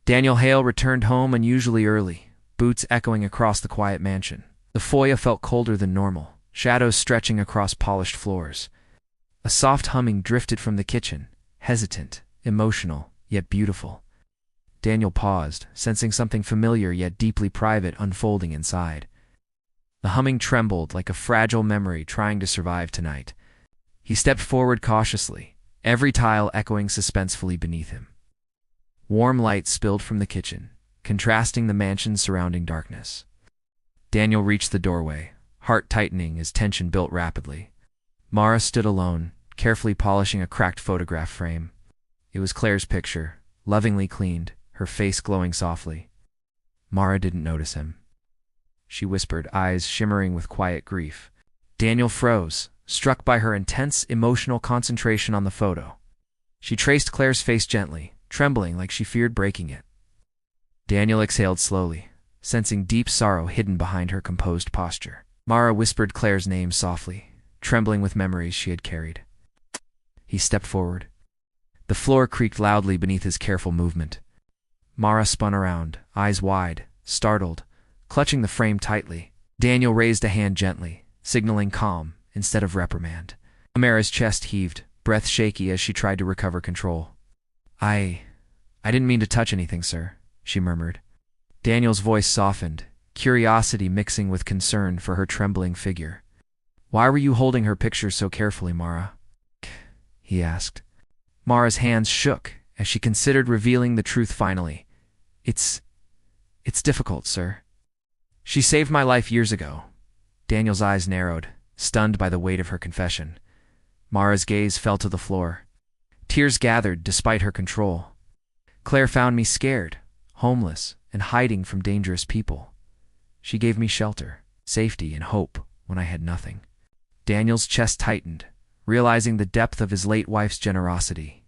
Daniel Hale returned home unusually early, boots echoing across the quiet mansion. The foyer felt colder than normal, shadows stretching across polished floors. A soft humming drifted from the kitchen, hesitant, emotional, yet beautiful. Daniel paused, sensing something familiar yet deeply private unfolding inside. The humming trembled like a fragile memory trying to survive tonight. He stepped forward cautiously, every tile echoing suspensefully beneath him. Warm light spilled from the kitchen, contrasting the mansion's surrounding darkness. Daniel reached the doorway, heart tightening as tension built rapidly. Mara stood alone, carefully polishing a cracked photograph frame. It was Claire's picture, lovingly cleaned, her face glowing softly. Mara didn't notice him. She whispered, eyes shimmering with quiet grief. Daniel froze, struck by her intense emotional concentration on the photo. She traced Claire's face gently, trembling like she feared breaking it. Daniel exhaled slowly, sensing deep sorrow hidden behind her composed posture. Mara whispered Claire's name softly, trembling with memories she had carried. He stepped forward. The floor creaked loudly beneath his careful movement. Mara spun around, eyes wide, startled, clutching the frame tightly. Daniel raised a hand gently, signaling calm instead of reprimand. Mara's chest heaved, breath shaky as she tried to recover control. I didn't mean to touch anything, sir," she murmured. Daniel's voice softened, curiosity mixing with concern for her trembling figure. "Why were you holding her picture so carefully, Mara?" he asked. Mara's hands shook as she considered revealing the truth finally. It's difficult, sir. She saved my life years ago." Daniel's eyes narrowed, stunned by the weight of her confession. Mara's gaze fell to the floor. Tears gathered despite her control. "Claire found me scared, homeless, and hiding from dangerous people. She gave me shelter, safety, and hope when I had nothing." Daniel's chest tightened, realizing the depth of his late wife's generosity.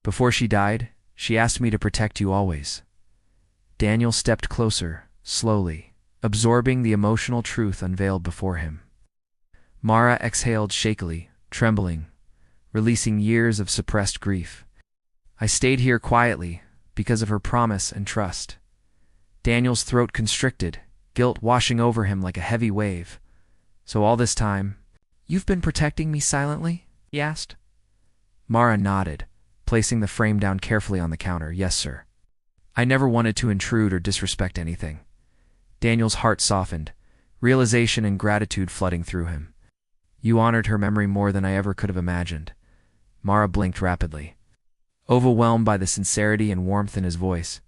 "Before she died, she asked me to protect you always." Daniel stepped closer, slowly, absorbing the emotional truth unveiled before him. Mara exhaled shakily, trembling, releasing years of suppressed grief. "I stayed here quietly because of her promise and trust." Daniel's throat constricted, guilt washing over him like a heavy wave. "So all this time, you've been protecting me silently?" he asked. Mara nodded, placing the frame down carefully on the counter. "Yes, sir. I never wanted to intrude or disrespect anything." Daniel's heart softened, realization and gratitude flooding through him. "You honored her memory more than I ever could have imagined." Mara blinked rapidly, overwhelmed by the sincerity and warmth in his voice.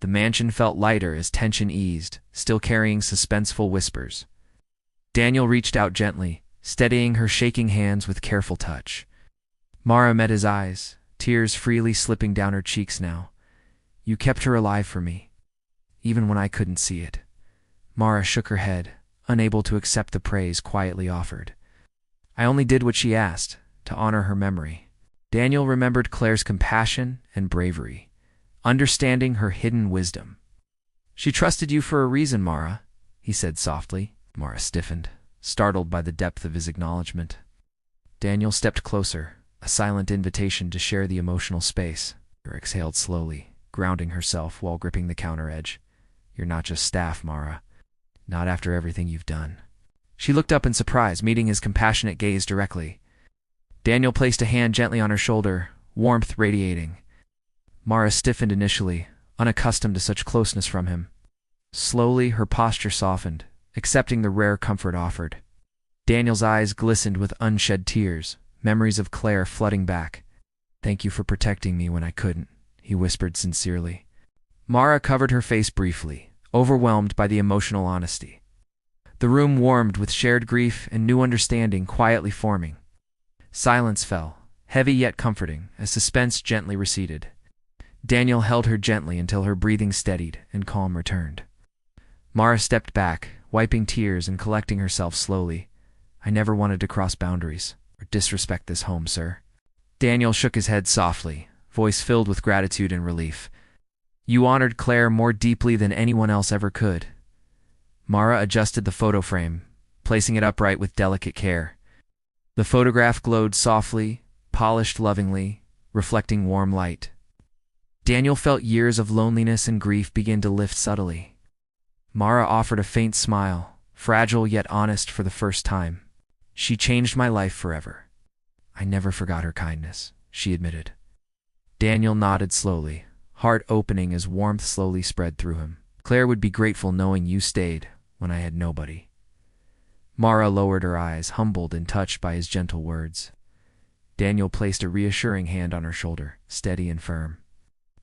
The mansion felt lighter as tension eased, still carrying suspenseful whispers. Daniel reached out gently, steadying her shaking hands with careful touch. Mara met his eyes, tears freely slipping down her cheeks now. "You kept her alive for me, even when I couldn't see it." Mara shook her head, unable to accept the praise quietly offered. "I only did what she asked, to honor her memory." Daniel remembered Claire's compassion and bravery, understanding her hidden wisdom. "She trusted you for a reason, Mara," he said softly. Mara stiffened, startled by the depth of his acknowledgement. Daniel stepped closer, a silent invitation to share the emotional space. Her exhaled slowly, grounding herself while gripping the counter edge. "You're not just staff, Mara. Not after everything you've done." She looked up in surprise, meeting his compassionate gaze directly. Daniel placed a hand gently on her shoulder, warmth radiating. Mara stiffened initially, unaccustomed to such closeness from him. Slowly, her posture softened, accepting the rare comfort offered. Daniel's eyes glistened with unshed tears, memories of Claire flooding back. "Thank you for protecting me when I couldn't," he whispered sincerely. Mara covered her face briefly, overwhelmed by the emotional honesty. The room warmed with shared grief and new understanding quietly forming. Silence fell, heavy yet comforting, as suspense gently receded. Daniel held her gently until her breathing steadied and calm returned. Mara stepped back, wiping tears and collecting herself slowly. "I never wanted to cross boundaries or disrespect this home, sir." Daniel shook his head softly, voice filled with gratitude and relief. "You honored Claire more deeply than anyone else ever could." Mara adjusted the photo frame, placing it upright with delicate care. The photograph glowed softly, polished lovingly, reflecting warm light. Daniel felt years of loneliness and grief begin to lift subtly. Mara offered a faint smile, fragile yet honest for the first time. She changed my life forever. I never forgot her kindness, she admitted. Daniel nodded slowly, heart opening as warmth slowly spread through him. Claire would be grateful knowing you stayed when I had nobody. Mara lowered her eyes, humbled and touched by his gentle words. Daniel placed a reassuring hand on her shoulder, steady and firm.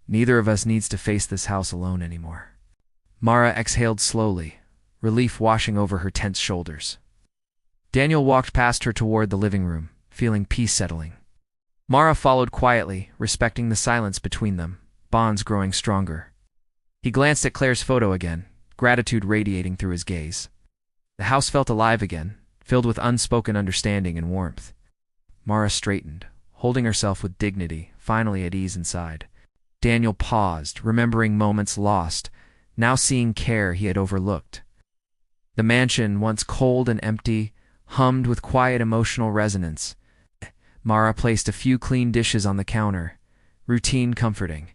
Neither of us needs to face this house alone anymore. Mara exhaled slowly, relief washing over her tense shoulders. Daniel walked past her toward the living room, feeling peace settling. Mara followed quietly, respecting the silence between them, bonds growing stronger. He glanced at Claire's photo again, gratitude radiating through his gaze. The house felt alive again, filled with unspoken understanding and warmth. Mara straightened, holding herself with dignity, finally at ease inside. Daniel paused, remembering moments lost, now seeing care he had overlooked. The mansion, once cold and empty, hummed with quiet emotional resonance. Mara placed a few clean dishes on the counter, routine comforting.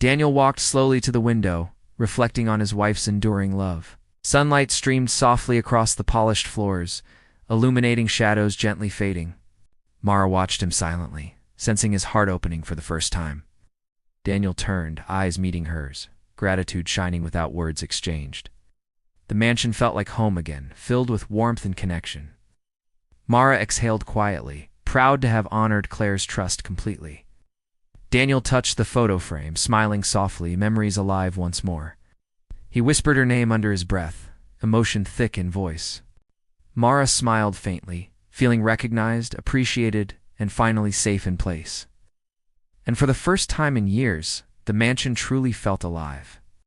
Daniel walked slowly to the window, reflecting on his wife's enduring love. Sunlight streamed softly across the polished floors, illuminating shadows gently fading. Mara watched him silently, sensing his heart opening for the first time. Daniel turned, eyes meeting hers, gratitude shining without words exchanged. The mansion felt like home again, filled with warmth and connection. Mara exhaled quietly, proud to have honored Claire's trust completely. Daniel touched the photo frame, smiling softly, memories alive once more. He whispered her name under his breath, emotion thick in voice. Mara smiled faintly, feeling recognized, appreciated, and finally safe in place. And for the first time in years, the mansion truly felt alive.